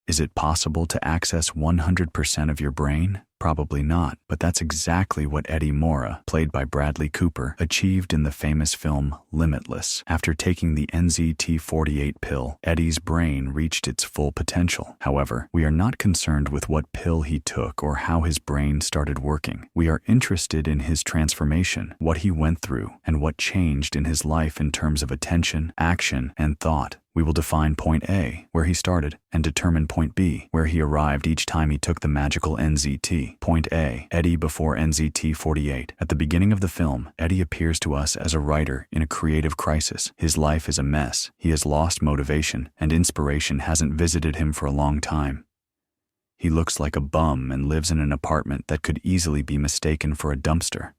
Is it possible to access 100% of your brain? Probably not, but that's exactly what Eddie Morra, played by Bradley Cooper, achieved in the famous film Limitless. After taking the NZT-48 pill, Eddie's brain reached its full potential. However, we are not concerned with what pill he took or how his brain started working. We are interested in his transformation, what he went through, and what changed in his life in terms of attention, action, and thought. We will define point A, where he started, and determine point B, where he arrived each time he took the magical NZT. Point A, Eddie before NZT-48. At the beginning of the film, Eddie appears to us as a writer in a creative crisis. His life is a mess. He has lost motivation, and inspiration hasn't visited him for a long time. He looks like a bum and lives in an apartment that could easily be mistaken for a dumpster.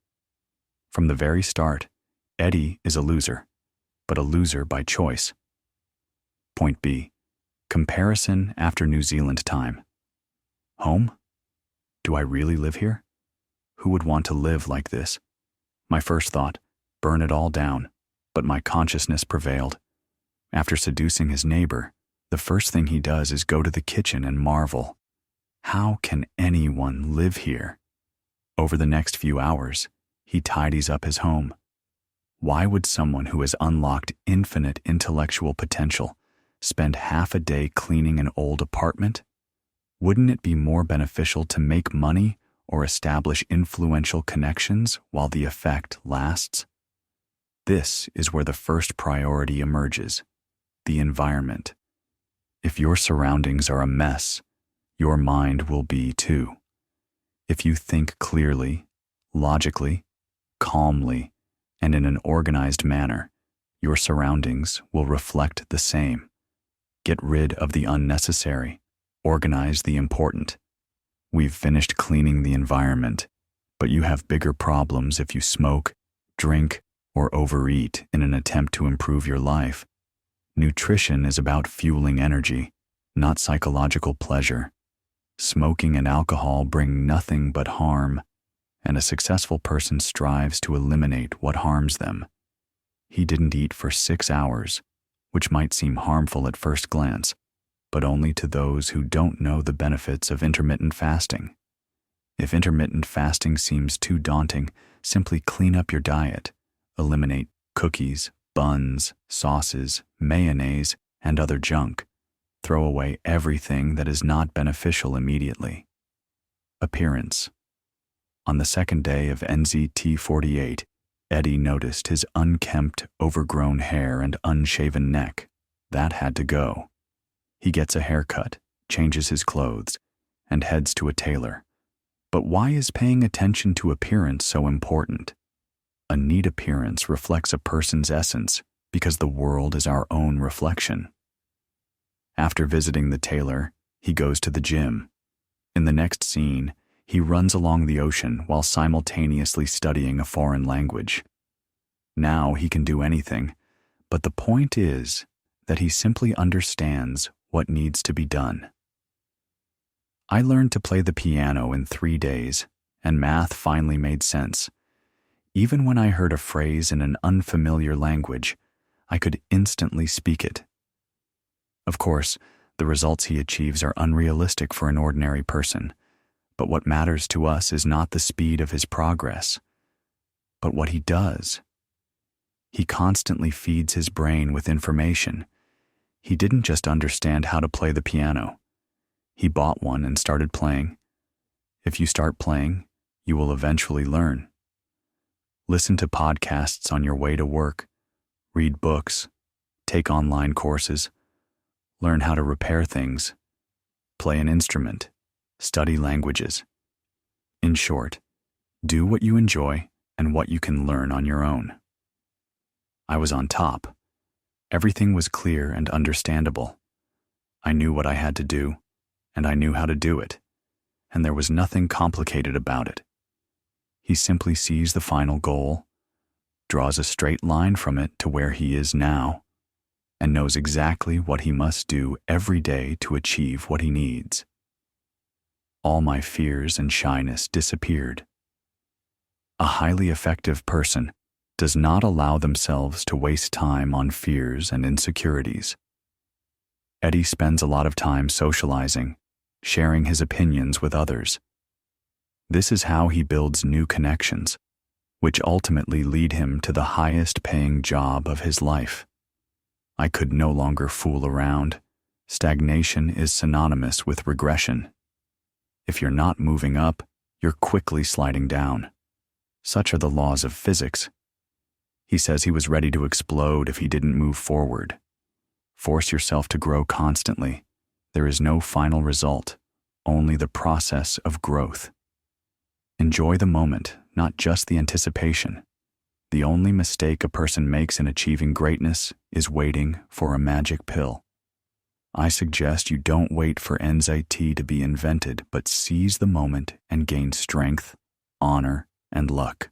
From the very start, Eddie is a loser, but a loser by choice. Point B, comparison after New Zealand time. Home? Do I really live here? Who would want to live like this? My first thought, burn it all down, but my consciousness prevailed. After seducing his neighbor, the first thing he does is go to the kitchen and marvel. How can anyone live here? Over the next few hours, he tidies up his home. Why would someone who has unlocked infinite intellectual potential spend half a day cleaning an old apartment? Wouldn't it be more beneficial to make money or establish influential connections while the effect lasts? This is where the first priority emerges, the environment. If your surroundings are a mess, your mind will be too. If you think clearly, logically, calmly, and in an organized manner, your surroundings will reflect the same. Get rid of the unnecessary. Organize the important. We've finished cleaning the environment, but you have bigger problems if you smoke, drink, or overeat in an attempt to improve your life. Nutrition is about fueling energy, not psychological pleasure. Smoking and alcohol bring nothing but harm, and a successful person strives to eliminate what harms them. He didn't eat for 6 hours, which might seem harmful at first glance, but only to those who don't know the benefits of intermittent fasting. If intermittent fasting seems too daunting, simply clean up your diet. Eliminate cookies, buns, sauces, mayonnaise, and other junk. Throw away everything that is not beneficial immediately. Appearance. On the second day of NZT-48, Eddie noticed his unkempt, overgrown hair and unshaven neck. That had to go. He gets a haircut, changes his clothes, and heads to a tailor. But why is paying attention to appearance so important? A neat appearance reflects a person's essence because the world is our own reflection. After visiting the tailor, he goes to the gym. In the next scene, he runs along the ocean while simultaneously studying a foreign language. Now he can do anything, but the point is that he simply understands what needs to be done. I learned to play the piano in 3 days, and math finally made sense. Even when I heard a phrase in an unfamiliar language, I could instantly speak it. Of course, the results he achieves are unrealistic for an ordinary person. But what matters to us is not the speed of his progress, but what he does. He constantly feeds his brain with information. He didn't just understand how to play the piano. He bought one and started playing. If you start playing, you will eventually learn. Listen to podcasts on your way to work, read books, take online courses, learn how to repair things, play an instrument, study languages. In short, do what you enjoy and what you can learn on your own. I was on top. Everything was clear and understandable. I knew what I had to do, and I knew how to do it, and there was nothing complicated about it. He simply sees the final goal, draws a straight line from it to where he is now, and knows exactly what he must do every day to achieve what he needs. All my fears and shyness disappeared. A highly effective person does not allow themselves to waste time on fears and insecurities. Eddie spends a lot of time socializing, sharing his opinions with others. This is how he builds new connections, which ultimately lead him to the highest-paying job of his life. I could no longer fool around. Stagnation is synonymous with regression. If you're not moving up, you're quickly sliding down. Such are the laws of physics. He says he was ready to explode if he didn't move forward. Force yourself to grow constantly. There is no final result, only the process of growth. Enjoy the moment, not just the anticipation. The only mistake a person makes in achieving greatness is waiting for a magic pill. I suggest you don't wait for NZT to be invented, but seize the moment and gain strength, honor, and luck.